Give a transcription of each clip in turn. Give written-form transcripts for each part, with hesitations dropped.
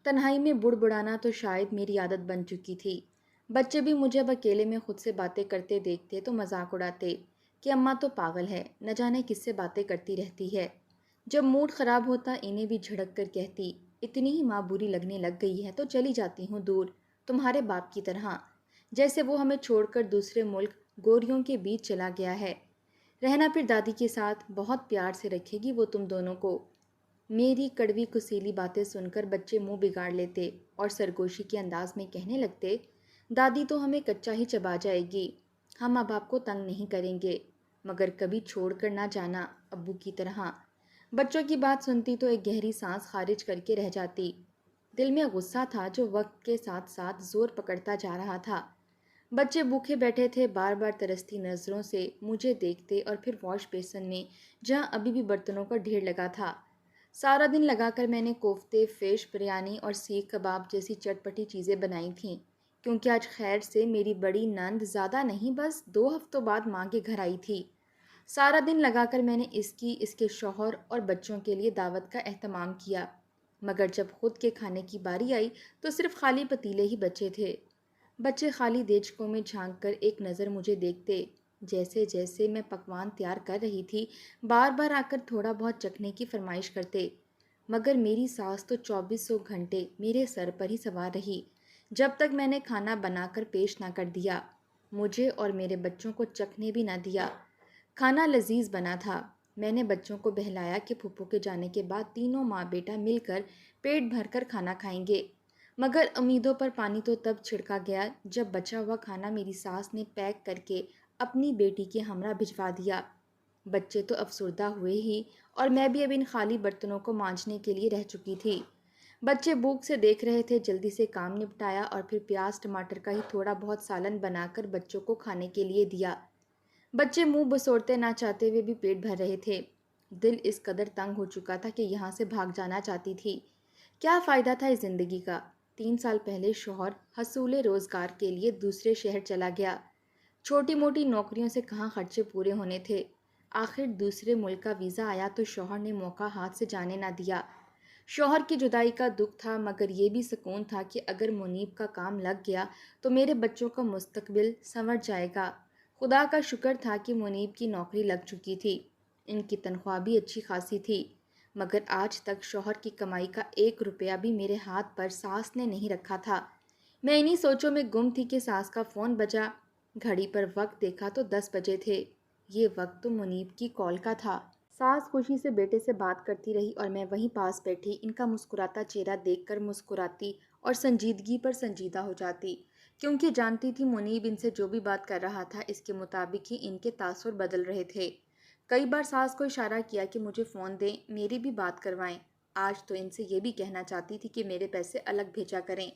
تنہائی میں بڑبڑانا تو شاید میری عادت بن چکی تھی۔ بچے بھی مجھے اب اکیلے میں خود سے باتیں کرتے دیکھتے تو مذاق اڑاتے کہ اماں تو پاگل ہے، نہ جانے کس سے باتیں کرتی رہتی ہے۔ جب موڈ خراب ہوتا انہیں بھی جھڑک کر کہتی، اتنی ہی ماں بری لگنے لگ گئی ہے تو چلی جاتی ہوں دور، تمہارے باپ کی طرح، جیسے وہ ہمیں چھوڑ کر دوسرے ملک گوریوں کے بیچ چلا گیا ہے۔ رہنا پھر دادی کے ساتھ، بہت پیار سے رکھے گی وہ تم دونوں کو۔ میری کڑوی کسیلی باتیں سن کر بچے منہ بگاڑ لیتے اور سرگوشی کے انداز میں کہنے لگتے، دادی تو ہمیں کچا ہی چبا جائے گی، ہم اب آپ کو تنگ نہیں کریں گے، مگر کبھی چھوڑ کر نہ جانا ابو کی طرح۔ بچوں کی بات سنتی تو ایک گہری سانس خارج کر کے رہ جاتی۔ دل میں غصہ تھا جو وقت کے ساتھ ساتھ زور پکڑتا جا رہا تھا۔ بچے بھوکے بیٹھے تھے، بار بار ترستی نظروں سے مجھے دیکھتے اور پھر واش بیسن میں جہاں ابھی بھی برتنوں کا ڈھیر لگا تھا۔ سارا دن لگا کر میں نے کوفتے، فش بریانی اور سیخ کباب جیسی چٹپٹی چیزیں بنائی تھیں، کیونکہ آج خیر سے میری بڑی نند زیادہ نہیں بس 2 ہفتوں بعد ماں کے گھر آئی تھی۔ سارا دن لگا کر میں نے اس کے شوہر اور بچوں کے لیے دعوت کا اہتمام کیا، مگر جب خود کے کھانے کی باری آئی تو صرف خالی پتیلے ہی بچے تھے۔ بچے خالی دیچکوں میں جھانک کر ایک نظر مجھے دیکھتے، جیسے جیسے میں پکوان تیار کر رہی تھی بار بار آ کر تھوڑا بہت چکھنے کی فرمائش کرتے، مگر میری ساس تو 2400 گھنٹے میرے سر پر ہی سوار رہی جب تک میں نے کھانا بنا کر پیش نہ کر دیا، مجھے اور میرے بچوں کو چکھنے بھی نہ دیا۔ کھانا لذیذ بنا تھا۔ میں نے بچوں کو بہلایا کہ پھپھو کے جانے کے بعد تینوں ماں بیٹا مل کر پیٹ بھر کر کھانا کھائیں گے، مگر امیدوں پر پانی تو تب چھڑکا گیا جب بچا ہوا کھانا میری ساس نے پیک کر کے اپنی بیٹی کے ہمراہ بھجوا دیا۔ بچے تو افسردہ ہوئے ہی، اور میں بھی اب ان خالی برتنوں کو مانجنے کے لیے رہ چکی تھی۔ بچے بھوک سے دیکھ رہے تھے، جلدی سے کام نپٹایا اور پھر پیاز ٹماٹر کا ہی تھوڑا بہت سالن بنا کر بچوں کو کھانے کے لیے دیا۔ بچے منہ بسوڑتے نہ چاہتے ہوئے بھی پیٹ بھر رہے تھے۔ دل اس قدر تنگ ہو چکا تھا کہ یہاں سے بھاگ جانا چاہتی تھی۔ کیا فائدہ تھا اس زندگی کا؟ 3 سال پہلے شوہر حصول روزگار کے لیے دوسرے شہر چلا گیا۔ چھوٹی موٹی نوکریوں سے کہاں خرچے پورے ہونے تھے۔ آخر دوسرے ملک کا ویزا آیا تو شوہر نے موقع ہاتھ سے جانے نہ دیا۔ شوہر کی جدائی کا دکھ تھا، مگر یہ بھی سکون تھا کہ اگر منیب کا کام لگ گیا تو میرے بچوں کا مستقبل سنور جائے گا۔ خدا کا شکر تھا کہ منیب کی نوکری لگ چکی تھی، ان کی تنخواہ بھی اچھی خاصی تھی، مگر آج تک شوہر کی کمائی کا 1 روپیہ بھی میرے ہاتھ پر ساس نے نہیں رکھا تھا۔ میں انہی سوچوں میں گم تھی کہ ساس کا فون بجا۔ گھڑی پر وقت دیکھا تو 10 بجے تھے۔ یہ وقت تو منیب کی کال کا تھا۔ ساس خوشی سے بیٹے سے بات کرتی رہی اور میں وہیں پاس بیٹھی ان کا مسکراتا چہرہ دیکھ کر مسکراتی اور سنجیدگی پر سنجیدہ ہو جاتی، کیونکہ جانتی تھی منیب ان سے جو بھی بات کر رہا تھا اس کے مطابق ہی ان کے تاثر بدل رہے تھے۔ کئی بار ساس کو اشارہ کیا کہ مجھے فون دیں، میری بھی بات کروائیں۔ آج تو ان سے یہ بھی کہنا چاہتی تھی کہ میرے پیسے الگ بھیجا کریں،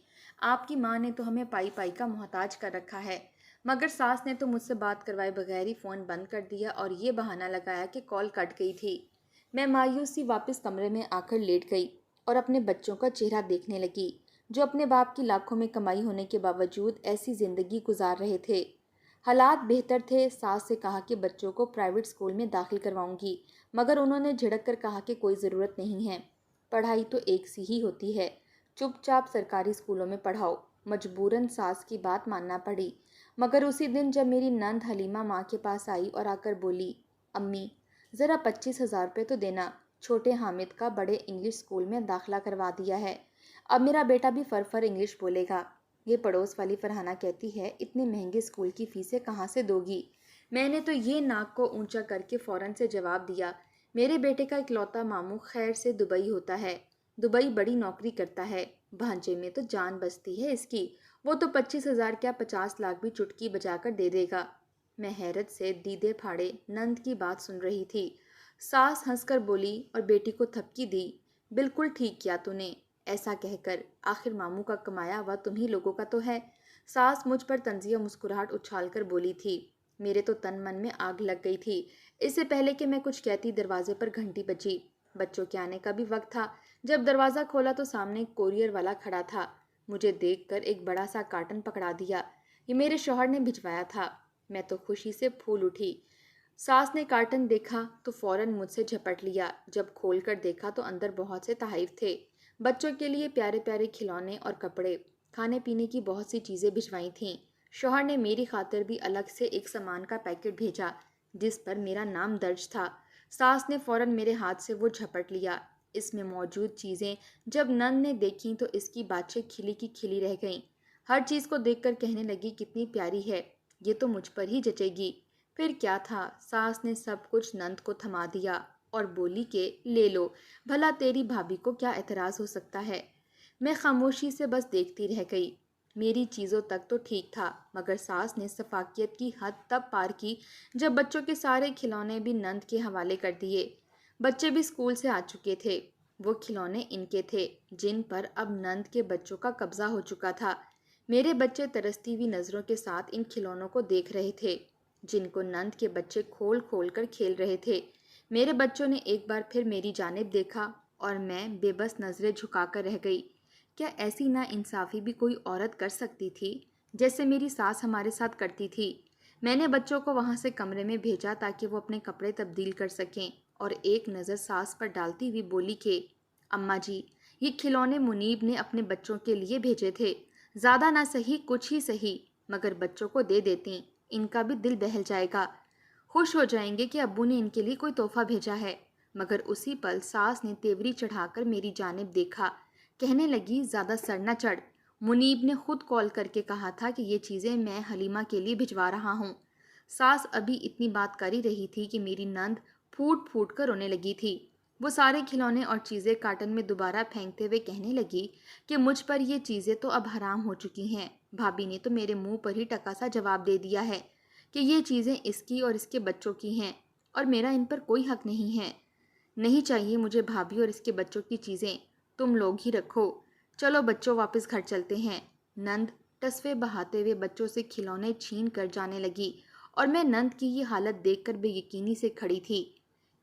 آپ کی ماں نے تو ہمیں پائی پائی کا محتاج کر رکھا ہے۔ مگر ساس نے تو مجھ سے بات کروائے بغیر ہی فون بند کر دیا اور یہ بہانہ لگایا کہ کال کٹ گئی تھی۔ میں مایوس سی واپس کمرے میں آ کر لیٹ گئی اور اپنے بچوں کا چہرہ دیکھنے لگی، جو اپنے باپ کی لاکھوں میں کمائی ہونے کے باوجود ایسی زندگی گزار رہے تھے۔ حالات بہتر تھے۔ ساس سے کہا کہ بچوں کو پرائیویٹ اسکول میں داخل کرواؤں گی، مگر انہوں نے جھڑک کر کہا کہ کوئی ضرورت نہیں ہے، پڑھائی تو ایک سی ہی ہوتی ہے، چپ چاپ سرکاری اسکولوں میں پڑھاؤ۔ مجبوراً ساس کی بات ماننا پڑی، مگر اسی دن جب میری نند حلیمہ ماں کے پاس آئی اور آ کر بولی، امی ذرا 25,000 روپے تو دینا، چھوٹے حامد کا بڑے انگلش اسکول میں داخلہ کروا دیا ہے، اب میرا بیٹا بھی فر انگلش بولے گا۔ یہ پڑوس والی فرحانہ کہتی ہے، اتنے مہنگے اسکول کی فیسیں کہاں سے دو گی؟ میں نے تو یہ ناک کو اونچا کر کے فوراً سے جواب دیا، میرے بیٹے کا اکلوتا ماموں خیر سے دبئی ہوتا ہے، دبئی بڑی نوکری کرتا ہے، بھانجے میں تو جان بستی ہے اس کی، وہ تو 25,000 کیا 50 لاکھ بھی چٹکی بجا کر دے دے گا۔ میں حیرت سے دیدے پھاڑے نند کی بات سن رہی تھی۔ ساس ہنس کر بولی اور بیٹی کو تھپکی دی، بالکل ٹھیک کیا تو نے ایسا کہہ کر، آخر ماموں کا کمایا ہوا تمہیں لوگوں کا تو ہے۔ ساس مجھ پر طنزیہ مسکراہٹ اچھال کر بولی تھی۔ میرے تو تن من میں آگ لگ گئی تھی۔ اس سے پہلے کہ میں کچھ کہتی دروازے پر گھنٹی بجی۔ بچوں کے آنے کا بھی وقت تھا۔ جب دروازہ کھولا تو سامنے ایک کوریئر والا کھڑا تھا۔ مجھے دیکھ کر ایک بڑا سا کارٹن پکڑا دیا۔ یہ میرے شوہر نے بھجوایا تھا۔ میں تو خوشی سے پھول اٹھی۔ ساس نے کارٹن دیکھا تو فوراً مجھ سے جھپٹ لیا۔ جب کھول کر دیکھا تو اندر بہت سے تحائف تھے۔ بچوں کے لیے پیارے پیارے کھلونے اور کپڑے، کھانے پینے کی بہت سی چیزیں بھجوائی تھیں۔ شوہر نے میری خاطر بھی الگ سے ایک سامان کا پیکٹ بھیجا جس پر میرا نام درج تھا۔ ساس نے فوراً میرے ہاتھ سے وہ جھپٹ لیا۔ اس میں موجود چیزیں جب نند نے دیکھیں تو اس کی باتیں کھلی کی کھلی رہ گئیں۔ ہر چیز کو دیکھ کر کہنے لگی کتنی پیاری ہے، یہ تو مجھ پر ہی جچے گی۔ پھر کیا تھا، ساس نے سب کچھ نند کو تھما دیا اور بولی کہ لے لو، بھلا تیری بھابھی کو کیا اعتراض ہو سکتا ہے۔ میں خاموشی سے بس دیکھتی رہ گئی۔ میری چیزوں تک تو ٹھیک تھا، مگر ساس نے سفاکیت کی حد تب پار کی جب بچوں کے سارے کھلونے بھی نند کے حوالے کر دیے۔ بچے بھی اسکول سے آ چکے تھے۔ وہ کھلونے ان کے تھے جن پر اب نند کے بچوں کا قبضہ ہو چکا تھا۔ میرے بچے ترستی ہوئی نظروں کے ساتھ ان کھلونوں کو دیکھ رہے تھے جن کو نند کے بچے کھول کھول کر کھیل رہے تھے۔ میرے بچوں نے ایک بار پھر میری جانب دیکھا اور میں بے بس نظریں جھکا کر رہ گئی۔ کیا ایسی نا انصافی بھی کوئی عورت کر سکتی تھی جیسے میری ساس ہمارے ساتھ کرتی تھی؟ میں نے بچوں کو وہاں سے کمرے میں بھیجا تاکہ وہ اپنے کپڑے تبدیل کر سکیں اور ایک نظر ساس پر ڈالتی ہوئی بولی کہ اماں جی، یہ کھلونے منیب نے اپنے بچوں کے لیے بھیجے تھے، زیادہ نہ صحیح کچھ ہی صحیح، مگر بچوں کو دے دیتی، ان کا بھی دل بہل جائے گا، خوش ہو جائیں گے کہ ابو نے ان کے لیے کوئی تحفہ بھیجا ہے۔ مگر اسی پل ساس نے تیوری چڑھا کر میری جانب دیکھا، کہنے لگی زیادہ سر نہ چڑھ، منیب نے خود کال کر کے کہا تھا کہ یہ چیزیں میں حلیمہ کے لیے بھجوا رہا ہوں۔ ساس ابھی اتنی بات کر ہی رہی تھی کہ میری نند پھوٹ پھوٹ کر رونے لگی تھی۔ وہ سارے کھلونے اور چیزیں کارٹن میں دوبارہ پھینکتے ہوئے کہنے لگی کہ مجھ پر یہ چیزیں تو اب حرام ہو چکی ہیں۔ بھابھی نے تو میرے منہ پر ہی ٹکا سا جواب دے دیا ہے کہ یہ چیزیں اس کی اور اس کے بچوں کی ہیں اور میرا ان پر کوئی حق نہیں ہے۔ نہیں چاہیے مجھے بھابھی اور اس کے بچوں کی چیزیں، تم لوگ ہی رکھو۔ چلو بچوں واپس گھر چلتے ہیں۔ نند ٹسوے بہاتے ہوئے بچوں سے کھلونے چھین کر جانے لگی اور میں نند کی یہ حالت دیکھ کر بے یقینی سے کھڑی تھی۔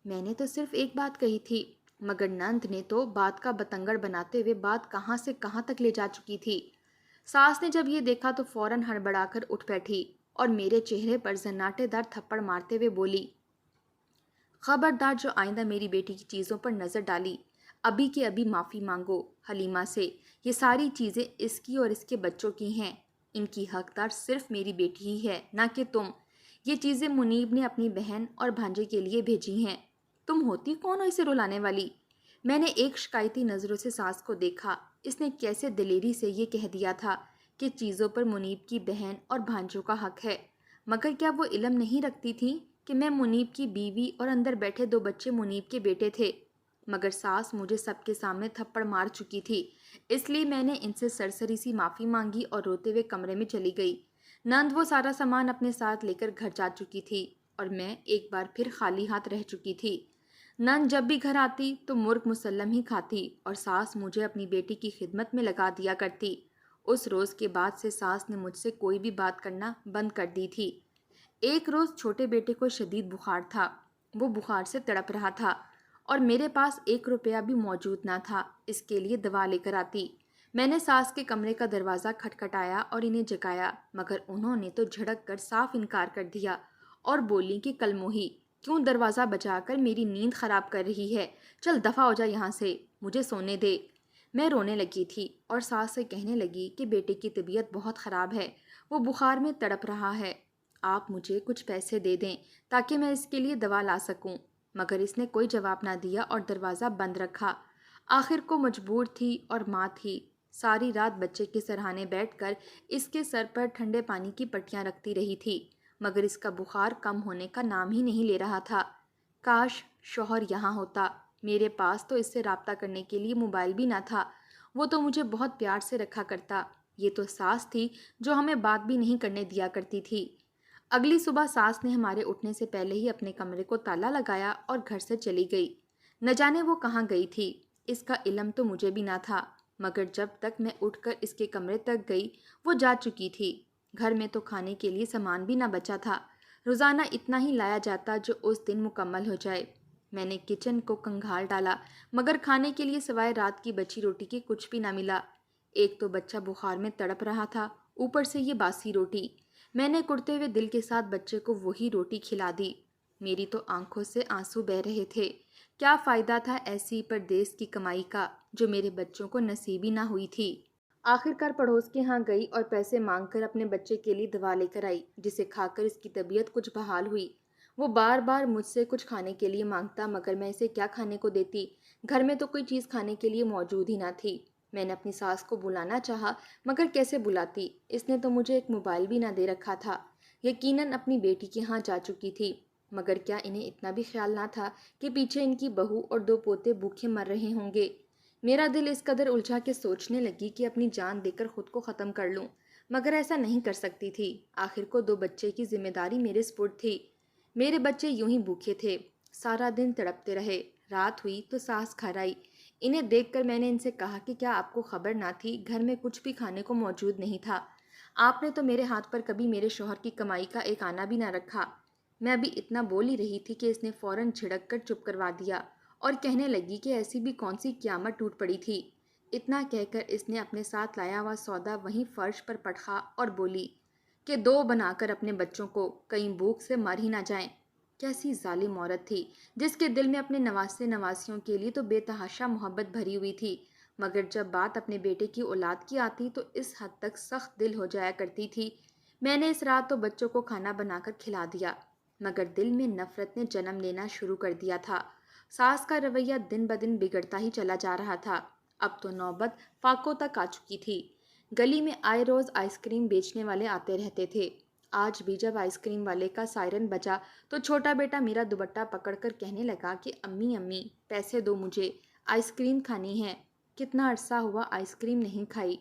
میں نے تو صرف ایک بات کہی تھی، مگر نند نے تو بات کا بتنگڑ بناتے ہوئے بات کہاں سے کہاں تک لے جا چکی تھی۔ ساس نے جب یہ دیکھا تو فوراً ہڑبڑا کر اٹھ بیٹھی اور میرے چہرے پر زناٹے دار تھپڑ مارتے ہوئے بولی، خبردار جو آئندہ میری بیٹی کی چیزوں پر نظر ڈالی، ابھی کے ابھی معافی مانگو حلیمہ سے۔ یہ ساری چیزیں اس کی اور اس کے بچوں کی ہیں، ان کی حقدار صرف میری بیٹی ہی ہے، نہ کہ تم۔ یہ چیزیں منیب نے اپنی بہن اور بھانجے کے لیے بھیجی ہیں، تم ہوتی کون ہو اسے رلانے والی؟ میں نے ایک شکایتی نظروں سے ساس کو دیکھا، اس نے کیسے دلیری سے یہ کہہ دیا تھا کہ چیزوں پر منیب کی بہن اور بھانجوں کا حق ہے، مگر کیا وہ علم نہیں رکھتی تھی کہ میں منیب کی بیوی اور اندر بیٹھے 2 بچے منیب کے بیٹے تھے؟ مگر ساس مجھے سب کے سامنے تھپڑ مار چکی تھی، اس لیے میں نے ان سے سرسری سی معافی مانگی اور روتے ہوئے کمرے میں چلی گئی۔ نند وہ سارا سامان اپنے ساتھ لے کر گھر جا چکی تھی اور میں ایک بار پھر خالی ہاتھ رہ چکی تھی۔ نند جب بھی گھر آتی تو مرغ مسلم ہی کھاتی اور ساس مجھے اپنی بیٹی کی خدمت میں لگا دیا کرتی۔ اس روز کے بعد سے ساس نے مجھ سے کوئی بھی بات کرنا بند کر دی تھی۔ ایک روز چھوٹے بیٹے کو شدید بخار تھا، وہ بخار سے تڑپ رہا تھا اور میرے پاس 1 روپیہ بھی موجود نہ تھا اس کے لیے دوا لے کر آتی۔ میں نے ساس کے کمرے کا دروازہ کھٹکھٹایا اور انہیں جگایا، مگر انہوں نے تو جھڑک کر صاف انکار کر دیا اور بولی کہ کل موہی کیوں دروازہ بجا کر میری نیند خراب کر رہی ہے، چل دفع ہو جا یہاں سے، مجھے سونے دے۔ میں رونے لگی تھی اور ساس سے کہنے لگی کہ بیٹے کی طبیعت بہت خراب ہے، وہ بخار میں تڑپ رہا ہے، آپ مجھے کچھ پیسے دے دیں تاکہ میں اس کے لیے دوا لا سکوں۔ مگر اس نے کوئی جواب نہ دیا اور دروازہ بند رکھا۔ آخر کو مجبور تھی اور ماں تھی، ساری رات بچے کے سرہانے بیٹھ کر اس کے سر پر ٹھنڈے پانی کی پٹیاں رکھتی رہی تھی، مگر اس کا بخار کم ہونے کا نام ہی نہیں لے رہا تھا۔ کاش شوہر یہاں ہوتا، میرے پاس تو اس سے رابطہ کرنے کے لیے موبائل بھی نہ تھا، وہ تو مجھے بہت پیار سے رکھا کرتا۔ یہ تو ساس تھی جو ہمیں بات بھی نہیں کرنے دیا کرتی تھی۔ اگلی صبح ساس نے ہمارے اٹھنے سے پہلے ہی اپنے کمرے کو تالا لگایا اور گھر سے چلی گئی۔ نہ جانے وہ کہاں گئی تھی، اس کا علم تو مجھے بھی نہ تھا، مگر جب تک میں اٹھ کر اس کے کمرے تک گئی وہ جا چکی تھی۔ گھر میں تو کھانے کے لیے سامان بھی نہ بچا تھا، روزانہ اتنا ہی لایا جاتا جو اس دن مکمل ہو جائے۔ میں نے کچن کو کنگھال ڈالا، مگر کھانے کے لیے سوائے رات کی بچی روٹی کے کچھ بھی نہ ملا۔ ایک تو بچہ بخار میں تڑپ رہا تھا، اوپر سے یہ باسی روٹی۔ میں نے کڑتے ہوئے دل کے ساتھ بچے کو وہی روٹی کھلا دی۔ میری تو آنکھوں سے آنسو بہہ رہے تھے، کیا فائدہ تھا ایسی پردیس کی کمائی کا جو میرے بچوں کو نصیب ہی نہ ہوئی تھی۔ آخر کار پڑوس کے ہاں گئی اور پیسے مانگ کر اپنے بچے کے لیے دوا لے کر آئی، جسے کھا کر اس کی طبیعت کچھ بحال ہوئی۔ وہ بار بار مجھ سے کچھ کھانے کے لیے مانگتا، مگر میں اسے کیا کھانے کو دیتی؟ گھر میں تو کوئی چیز کھانے کے لیے موجود ہی نہ تھی۔ میں نے اپنی ساس کو بلانا چاہا، مگر کیسے بلاتی؟ اس نے تو مجھے ایک موبائل بھی نہ دے رکھا تھا۔ یقیناً اپنی بیٹی کے ہاں جا چکی تھی، مگر کیا انہیں اتنا بھی خیال نہ تھا کہ پیچھے ان کی بہو اور 2 پوتے بھوکے مر رہے ہوں گے؟ میرا دل اس قدر الجھا کہ سوچنے لگی کہ اپنی جان دے کر خود کو ختم کر لوں، مگر ایسا نہیں کر سکتی تھی۔ آخر کو 2 بچے کی ذمہ داری میرے سپرد تھی۔ میرے بچے یوں ہی بھوکے تھے، سارا دن تڑپتے رہے۔ رات ہوئی تو ساس گھر آئی۔ انہیں دیکھ کر میں نے ان سے کہا کہ کیا آپ کو خبر نہ تھی گھر میں کچھ بھی کھانے کو موجود نہیں تھا؟ آپ نے تو میرے ہاتھ پر کبھی میرے شوہر کی کمائی کا ایک آنا بھی نہ رکھا۔ میں ابھی اتنا بول ہی رہی تھی کہ اس نے فوراً جھڑک کر چپ کروا دیا اور کہنے لگی کہ ایسی بھی کون سی قیامت ٹوٹ پڑی تھی۔ اتنا کہہ کر اس نے اپنے ساتھ لایا ہوا سودا وہیں فرش پر پٹخا اور بولی کہ 2 بنا کر اپنے بچوں کو، کہیں بھوک سے مر ہی نہ جائیں۔ کیسی ظالم عورت تھی جس کے دل میں اپنے نواسے نواسیوں کے لیے تو بے تحاشا محبت بھری ہوئی تھی، مگر جب بات اپنے بیٹے کی اولاد کی آتی تو اس حد تک سخت دل ہو جایا کرتی تھی۔ میں نے اس رات تو بچوں کو کھانا بنا کر کھلا دیا، مگر دل میں نفرت نے جنم لینا شروع کر دیا تھا۔ ساس کا رویہ دن بدن بگڑتا ہی چلا جا رہا تھا۔ اب تو نوبت فاقوں تک آ چکی تھی۔ گلی میں آئے روز آئس کریم بیچنے والے آتے رہتے تھے۔ آج بھی جب آئس کریم والے کا سائرن بجا تو چھوٹا بیٹا میرا دوپٹہ پکڑ کر کہنے لگا کہ امی امی پیسے دو، مجھے آئس کریم کھانی ہے۔ کتنا عرصہ ہوا آئس کریم نہیں کھائی۔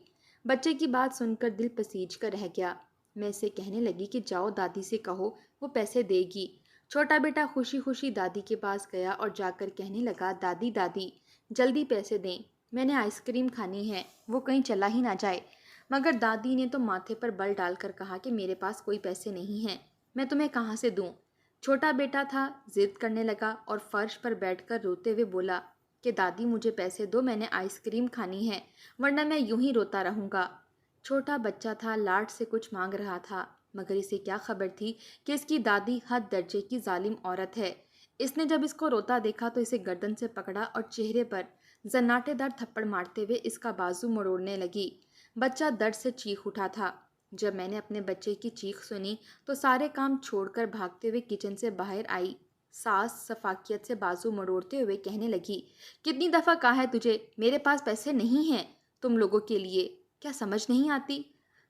بچے کی بات سن کر دل پسیج کر رہ گیا۔ میں اسے کہنے لگی کہ جاؤ دادی سے کہو، وہ پیسے دے گی۔ چھوٹا بیٹا خوشی خوشی دادی کے پاس گیا اور جا کر کہنے لگا دادی دادی جلدی پیسے دیں، میں نے آئس کریم کھانی ہے، وہ کہیں چلا ہی نہ جائے۔ مگر دادی نے تو ماتھے پر بل ڈال کر کہا کہ میرے پاس کوئی پیسے نہیں ہیں، میں تمہیں کہاں سے دوں؟ چھوٹا بیٹا تھا، ضد کرنے لگا اور فرش پر بیٹھ کر روتے ہوئے بولا کہ دادی مجھے پیسے دو، میں نے آئس کریم کھانی ہے، ورنہ میں یوں ہی روتا رہوں گا۔ چھوٹا بچہ تھا، لاڈ سے کچھ مانگ رہا تھا، مگر اسے کیا خبر تھی کہ اس کی دادی حد درجے کی ظالم عورت ہے۔ اس نے جب اس کو روتا دیکھا تو اسے گردن سے پکڑا اور چہرے پر زناٹے دار تھپڑ مارتے ہوئے اس کا بازو مڑوڑنے لگی۔ بچہ درد سے چیخ اٹھا تھا۔ جب میں نے اپنے بچے کی چیخ سنی تو سارے کام چھوڑ کر بھاگتے ہوئے کچن سے باہر آئی۔ ساس سفاکیت سے بازو مڑوڑتے ہوئے کہنے لگی کتنی دفعہ کہا ہے تجھے میرے پاس پیسے نہیں ہیں تم لوگوں کے لیے، کیا سمجھ نہیں آتی؟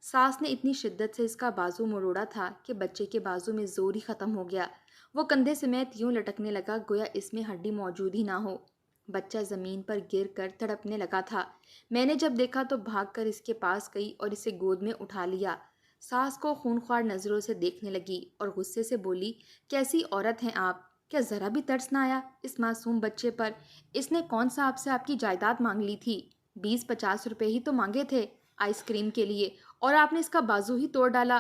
ساس نے اتنی شدت سے اس کا بازو مڑوڑا تھا کہ بچے کے بازو میں زور ہی ختم ہو گیا۔ وہ کندھے سمیت یوں لٹکنے لگا گویا اس میں ہڈی موجود ہی نہ ہو۔ بچہ زمین پر گر کر تڑپنے لگا تھا۔ میں نے جب دیکھا تو بھاگ کر اس کے پاس گئی اور اسے گود میں اٹھا لیا۔ ساس کو خونخوار نظروں سے دیکھنے لگی اور غصے سے بولی کیسی عورت ہیں آپ؟ کیا ذرا بھی ترس نہ آیا اس معصوم بچے پر؟ اس نے کون سا آپ سے آپ کی جائیداد مانگ لی تھی؟ 20-50 روپے ہی تو مانگے تھے آئس کریم کے لیے اور آپ نے اس کا بازو ہی توڑ ڈالا۔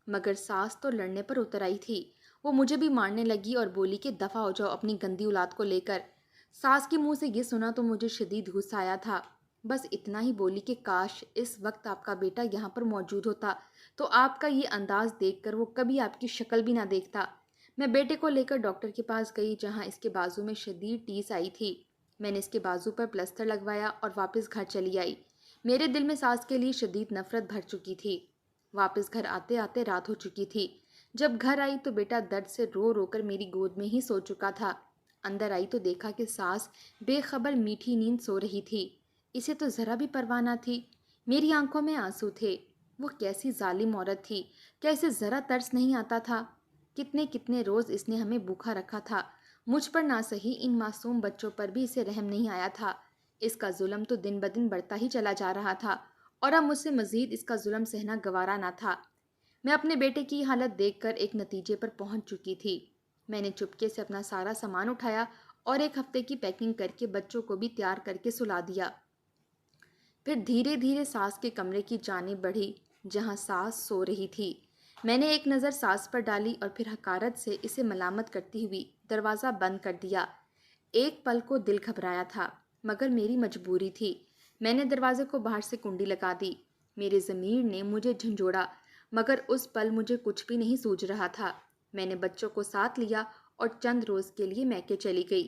مگر ساس تو لڑنے پر اتر آئی تھی۔ وہ مجھے بھی مارنے لگی اور بولی کہ دفع ہو جاؤ اپنی گندی اولاد کو لے کر۔ ساس کے منہ سے یہ سنا تو مجھے شدید غصہ آیا تھا۔ بس اتنا ہی بولی کہ کاش اس وقت آپ کا بیٹا یہاں پر موجود ہوتا تو آپ کا یہ انداز دیکھ کر وہ کبھی آپ کی شکل بھی نہ دیکھتا۔ میں بیٹے کو لے کر ڈاکٹر کے پاس گئی جہاں اس کے بازو میں شدید ٹیس آئی تھی۔ میں نے اس کے بازو پر پلسٹر لگوایا اور واپس گھر چلی آئی۔ میرے دل میں ساس کے لیے شدید نفرت بھر چکی تھی۔ واپس گھر آتے آتے رات ہو چکی تھی۔ جب گھر آئی تو بیٹا درد سے رو رو کر میری گود میں ہی سو چکا تھا۔ اندر آئی تو دیکھا کہ ساس بے خبر میٹھی نیند سو رہی تھی۔ اسے تو ذرا بھی پرواہ نہ تھی۔ میری آنکھوں میں آنسو تھے۔ وہ کیسی ظالم عورت تھی، کیا اسے ذرا ترس نہیں آتا تھا؟ کتنے کتنے روز اس نے ہمیں بھوکا رکھا تھا، مجھ پر نہ سہی ان معصوم بچوں پر بھی اسے رحم نہیں آیا تھا۔ اس کا ظلم تو دن بدن بڑھتا ہی چلا جا رہا تھا اور اب مجھ سے مزید اس کا ظلم سہنا گوارا نہ تھا۔ میں اپنے بیٹے کی حالت دیکھ کر ایک نتیجے پر پہنچ چکی تھی۔ میں نے چپکے سے اپنا سارا سامان اٹھایا اور 1 ہفتے کی پیکنگ کر کے بچوں کو بھی تیار کر کے سلا دیا۔ پھر دھیرے دھیرے ساس کے کمرے کی جانب بڑھی جہاں ساس سو رہی تھی۔ میں نے ایک نظر ساس پر ڈالی اور پھر حقارت سے اسے ملامت کرتی ہوئی دروازہ بند کر دیا۔ ایک پل کو دل گھبرایا تھا، مگر میری مجبوری تھی۔ میں نے دروازے کو باہر سے کنڈی لگا دی۔ میرے ضمیر نے مجھے جھنجھوڑا، مگر اس پل مجھے کچھ بھی نہیں سوج رہا تھا۔ میں نے بچوں کو ساتھ لیا اور چند روز کے لیے میکے چلی گئی۔